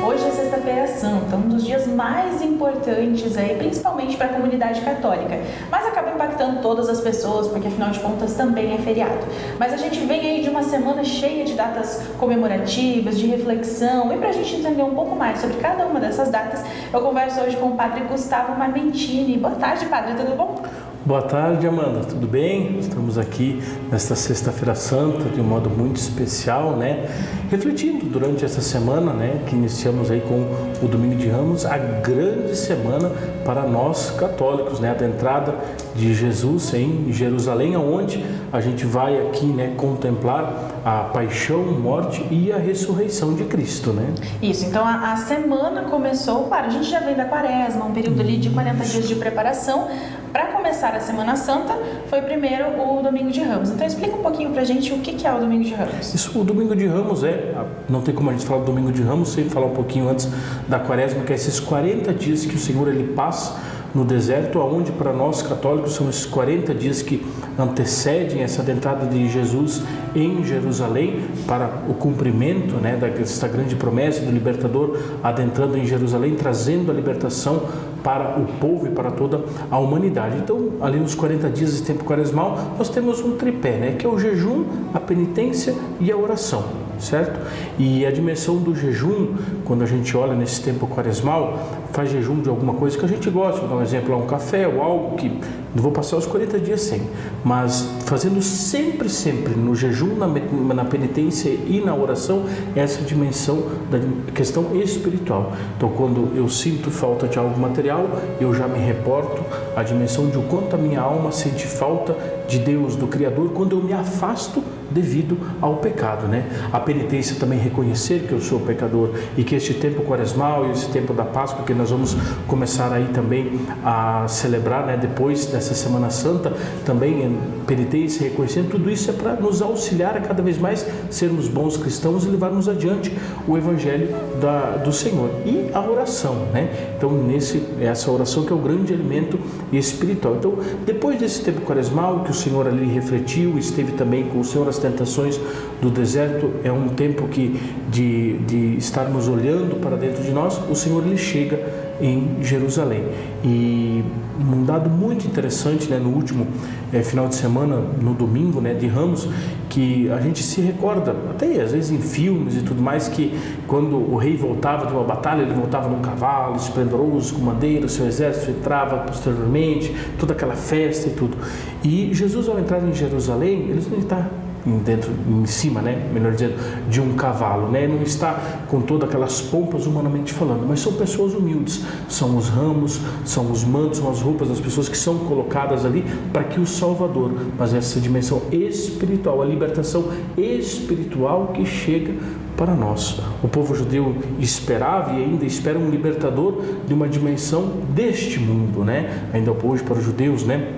Hoje é Sexta-feira Santa, um dos dias mais importantes aí, principalmente para a comunidade católica, mas acaba impactando todas as pessoas, porque afinal de contas também é feriado. Mas a gente vem aí de uma semana cheia de datas comemorativas, de reflexão, e para a gente entender um pouco mais sobre cada uma dessas datas, eu converso hoje com o Padre Gustavo Mamentini. Boa tarde, Padre, tudo bom? Boa tarde, Amanda, tudo bem? Estamos aqui nesta Sexta-feira Santa de um modo muito especial, né? Refletindo durante essa semana, né, que iniciamos aí com o Domingo de Ramos, a grande semana para nós católicos, né? A entrada de Jesus em Jerusalém, onde a gente vai aqui, né, contemplar a paixão, morte e a ressurreição de Cristo, né? Isso, então a semana começou, claro, a gente já vem da Quaresma, um período ali de 40 dias de preparação. Para começar a Semana Santa, foi primeiro o Domingo de Ramos. Então explica um pouquinho pra gente o que é o Domingo de Ramos. Isso, o Domingo de Ramos não tem como a gente falar do Domingo de Ramos sem falar um pouquinho antes da Quaresma, que é esses 40 dias que o Senhor ele passa no deserto, aonde para nós católicos são esses 40 dias que antecedem essa entrada de Jesus em Jerusalém para o cumprimento, né, dessa grande promessa do libertador adentrando em Jerusalém, trazendo a libertação para o povo e para toda a humanidade. Então, ali nos 40 dias desse tempo quaresmal, nós temos um tripé, né, que é o jejum, a penitência e a oração, certo? E a dimensão do jejum, quando a gente olha nesse tempo quaresmal, faz jejum de alguma coisa que a gente gosta, vou dar um exemplo, um café ou algo que não vou passar os 40 dias sem, mas fazendo sempre no jejum, na penitência e na oração, essa dimensão da questão espiritual. Então, quando eu sinto falta de algo material, eu já me reporto à dimensão de o quanto a minha alma sente falta de Deus, do Criador, quando eu me afasto devido ao pecado, né? A penitência também reconhecer que eu sou pecador e que este tempo quaresmal e esse tempo da Páscoa que nós vamos começar aí também a celebrar, né, depois dessa Semana Santa, também penitência, reconhecendo, tudo isso é para nos auxiliar a cada vez mais sermos bons cristãos e levarmos adiante o Evangelho do Senhor. E a oração, né? Então, essa oração que é o grande alimento espiritual. Então, depois desse tempo quaresmal que o Senhor ali refletiu, esteve também com o Senhor as tentações do deserto, é um tempo que de estarmos olhando para dentro de nós, o Senhor ele chega em Jerusalém. E um dado muito interessante, né, no último final de semana, no domingo, né, de Ramos, que a gente se recorda, até às vezes em filmes e tudo mais, que quando o rei voltava de uma batalha, ele voltava num cavalo esplendoroso, com bandeira, seu exército entrava posteriormente, toda aquela festa e tudo. E Jesus, ao entrar em Jerusalém, ele não está em cima, né, melhor dizendo, de um cavalo, né, não está com todas aquelas pompas humanamente falando, mas são pessoas humildes, são os ramos, são os mantos, são as roupas das pessoas que são colocadas ali para que o Salvador, mas essa dimensão espiritual, a libertação espiritual que chega para nós. O povo judeu esperava e ainda espera um libertador de uma dimensão deste mundo, né, ainda hoje para os judeus, né,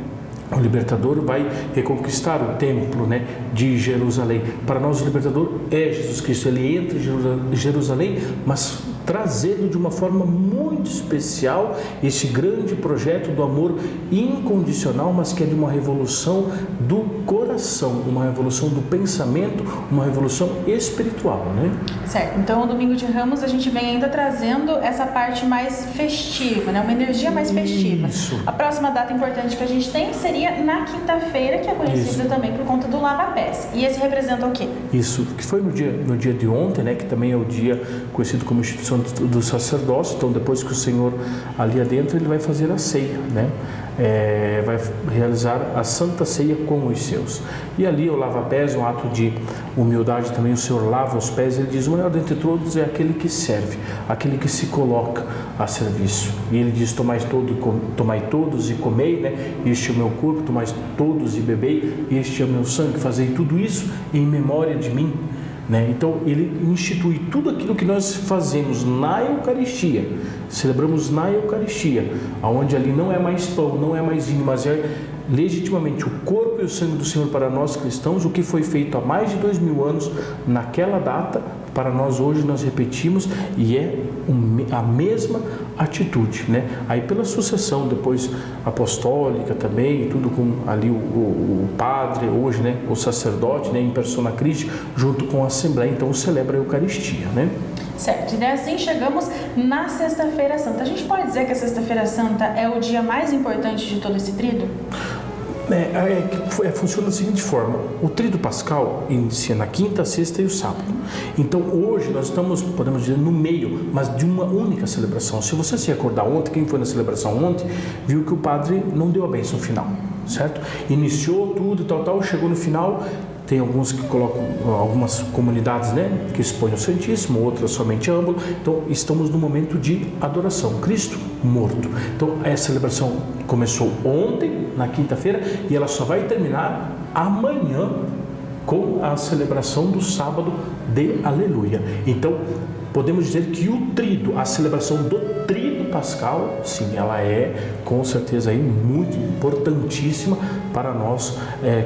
o libertador vai reconquistar o templo, né, de Jerusalém. Para nós o libertador é Jesus Cristo. Ele entra em Jerusalém, mas trazendo de uma forma muito especial esse grande projeto do amor incondicional, mas que é de uma revolução do coração, uma revolução do pensamento, uma revolução espiritual, né? Certo, então o Domingo de Ramos a gente vem ainda trazendo essa parte mais festiva, né? Uma energia mais festiva. Isso. A próxima data importante que a gente tem seria na quinta-feira, que é conhecida também por conta do lava-pés. E esse representa o quê? Isso, que foi no dia de ontem, né? Que também é o dia conhecido como instituição do sacerdócio. Então, depois que o Senhor ali adentro, ele vai fazer a ceia, né? Vai realizar a Santa Ceia com os seus. E ali o lava-pés, um ato de humildade também, o Senhor lava os pés. Ele diz: o maior dentre todos é aquele que serve, aquele que se coloca a serviço. E ele diz: tomai todos e comei, né? Este é o meu corpo, tomai todos e bebei, este é o meu sangue, fazei tudo isso em memória de mim. Né? Então ele institui tudo aquilo que nós fazemos na Eucaristia, celebramos na Eucaristia, onde ali não é mais pão, não é mais vinho, mas é legitimamente o corpo e o sangue do Senhor para nós cristãos, o que foi feito há mais de 2000 anos naquela data, para nós hoje nós repetimos, e é a mesma atitude, né? Aí pela sucessão depois apostólica também, tudo com ali o padre hoje, né? O sacerdote, né? Em persona Christi, junto com a Assembleia, então celebra a Eucaristia, né? Certo, e assim chegamos na Sexta-feira Santa. A gente pode dizer que a Sexta-feira Santa é o dia mais importante de todo esse tríduo? Funciona da seguinte forma: o tríduo pascal inicia na quinta, sexta e o sábado. Então hoje nós estamos, podemos dizer, no meio, mas de uma única celebração. Se você se recordar ontem, quem foi na celebração ontem, viu que o padre não deu a bênção final, certo? Iniciou tudo e tal, chegou no final. Tem alguns que colocam, algumas comunidades, né, que expõem o Santíssimo, outras somente âmbulo. Então, estamos no momento de adoração. Cristo morto. Então, a celebração começou ontem, na quinta-feira, e ela só vai terminar amanhã com a celebração do sábado de Aleluia. Então, podemos dizer que o tríduo, a celebração do tríduo pascal, sim, ela é com certeza aí muito importantíssima para nós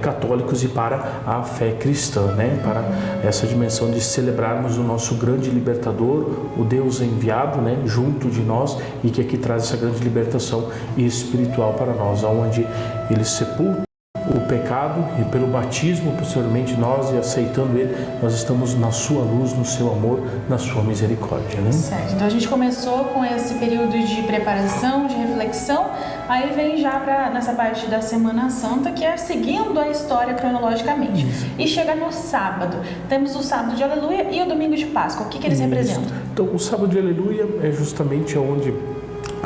católicos e para a fé cristã, né? Para essa dimensão de celebrarmos o nosso grande libertador, o Deus enviado, né? Junto de nós, e que aqui traz essa grande libertação espiritual para nós, onde ele sepulta o pecado, e pelo batismo, posteriormente nós, e aceitando ele, nós estamos na sua luz, no seu amor, na sua misericórdia, né? Certo, então a gente começou com esse período de preparação, de reflexão, aí vem já nessa parte da Semana Santa, que é seguindo a história cronologicamente. Isso. E chega no sábado, temos o sábado de Aleluia e o domingo de Páscoa. O que eles representam? Então, o sábado de Aleluia é justamente onde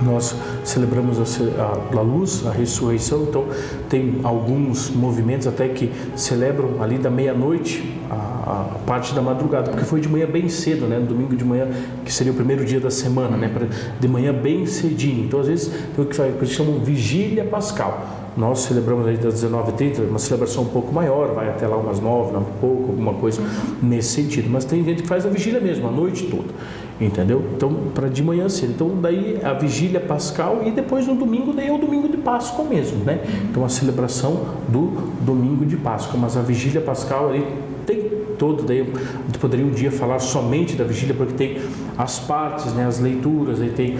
nós celebramos a luz, a ressurreição. Então tem alguns movimentos até que celebram ali da meia-noite a parte da madrugada, porque foi de manhã bem cedo, né? Domingo de manhã, que seria o primeiro dia da semana, né? De manhã bem cedinho. Então às vezes tem o que eles chamam vigília pascal. Nós celebramos aí das 19h30, uma celebração um pouco maior, vai até lá umas 9, um pouco, alguma coisa nesse sentido. Mas tem gente que faz a vigília mesmo, a noite toda, entendeu? Então, para de manhã cedo. Então, daí a vigília pascal, e depois no domingo, daí é o domingo de Páscoa mesmo, né? Então, a celebração do domingo de Páscoa. Mas a vigília pascal ali tem todo, daí poderia um dia falar somente da vigília, porque tem as partes, né, as leituras, aí tem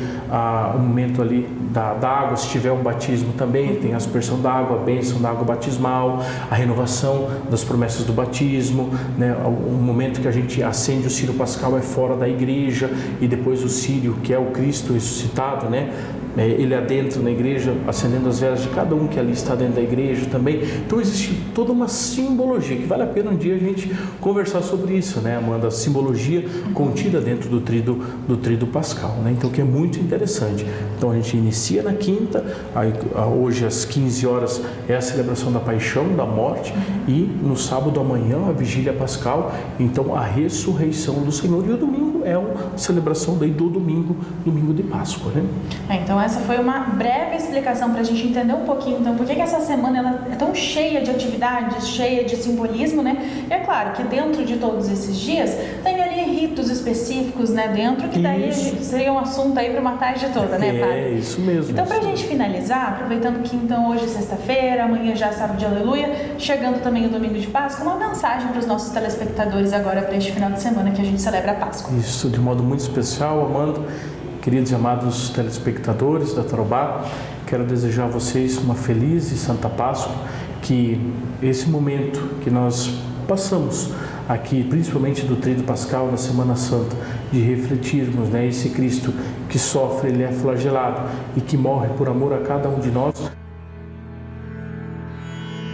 o momento ali da água, se tiver um batismo também, tem a aspersão da água, a bênção da água batismal, a renovação das promessas do batismo, né, o momento que a gente acende o círio pascal é fora da igreja, e depois o círio, que é o Cristo ressuscitado, né, ele adentra na igreja, acendendo as velas de cada um que ali está dentro da igreja também. Então existe toda uma simbologia, que vale a pena um dia a gente conversar sobre isso, né, Amanda? A simbologia contida dentro do tríduo pascal, né? Então, que é muito interessante. Então a gente inicia na quinta, hoje às 15 horas é a celebração da paixão, da morte, e no sábado amanhã a vigília pascal, então a ressurreição do Senhor, e o domingo é a celebração daí do domingo de Páscoa, né? Então essa foi uma breve explicação para a gente entender um pouquinho, então, por que essa semana ela é tão cheia de atividades, cheia de simbolismo, né? E é claro que dentro de todos esses dias tem ali ritos específicos, né, dentro, que daí seria um assunto aí para uma tarde toda, né, padre? É, isso mesmo. Então, para a gente finalizar, aproveitando que então hoje é sexta-feira, amanhã já é sábado de Aleluia, chegando também o domingo de Páscoa, uma mensagem para os nossos telespectadores agora para este final de semana que a gente celebra a Páscoa. Isso, de modo muito especial, Amanda. Queridos e amados telespectadores da Tarobá, quero desejar a vocês uma feliz e santa Páscoa, que esse momento que nós passamos aqui, principalmente do tríduo pascal na Semana Santa, de refletirmos, né, esse Cristo que sofre, ele é flagelado e que morre por amor a cada um de nós.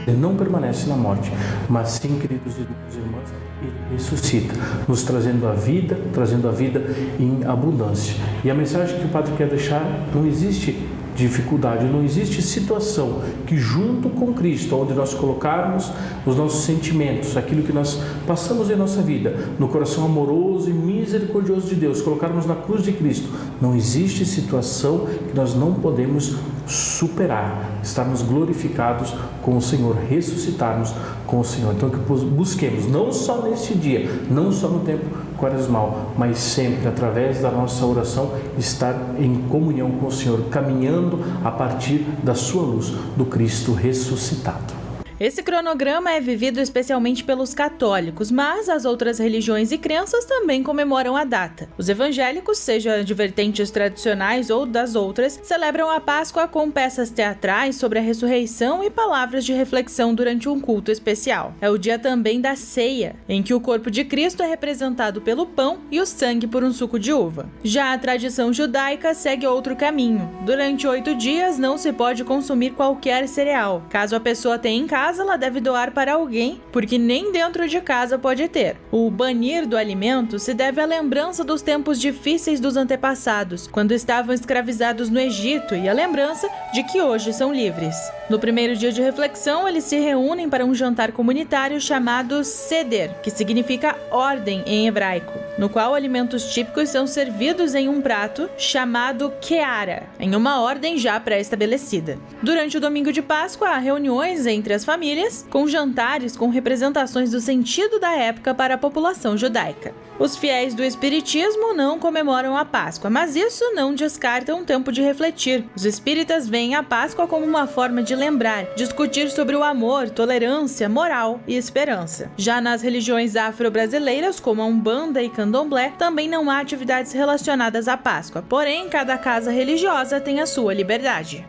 Ele não permanece na morte, mas sim, queridos irmãos e irmãs, ele ressuscita, nos trazendo a vida em abundância. E a mensagem que o Padre quer deixar: não existe dificuldade, não existe situação que junto com Cristo, onde nós colocarmos os nossos sentimentos, aquilo que nós passamos em nossa vida, no coração amoroso e misericordioso de Deus, colocarmos na cruz de Cristo, não existe situação que nós não podemos superar, estarmos glorificados com o Senhor, ressuscitarmos com o Senhor. Então que busquemos, não só neste dia, não só no tempo quaresmal, mas sempre através da nossa oração, estar em comunhão com o Senhor, caminhando a partir da sua luz, do Cristo ressuscitado. Esse cronograma é vivido especialmente pelos católicos, mas as outras religiões e crenças também comemoram a data. Os evangélicos, seja de vertentes tradicionais ou das outras, celebram a Páscoa com peças teatrais sobre a ressurreição e palavras de reflexão durante um culto especial. É o dia também da ceia, em que o corpo de Cristo é representado pelo pão e o sangue por um suco de uva. Já a tradição judaica segue outro caminho. Durante 8 dias não se pode consumir qualquer cereal. Caso a pessoa tenha em casa, ela deve doar para alguém, porque nem dentro de casa pode ter. O banir do alimento se deve à lembrança dos tempos difíceis dos antepassados, quando estavam escravizados no Egito, e à lembrança de que hoje são livres. No primeiro dia de reflexão, eles se reúnem para um jantar comunitário chamado Seder, que significa ordem em hebraico, no qual alimentos típicos são servidos em um prato chamado Keara, em uma ordem já pré-estabelecida. Durante o domingo de Páscoa, há reuniões entre as famílias, com jantares com representações do sentido da época para a população judaica. Os fiéis do Espiritismo não comemoram a Páscoa, mas isso não descarta um tempo de refletir. Os espíritas veem a Páscoa como uma forma de lembrar, discutir sobre o amor, tolerância, moral e esperança. Já nas religiões afro-brasileiras, como a Umbanda e Candomblé, também não há atividades relacionadas à Páscoa, porém cada casa religiosa tem a sua liberdade.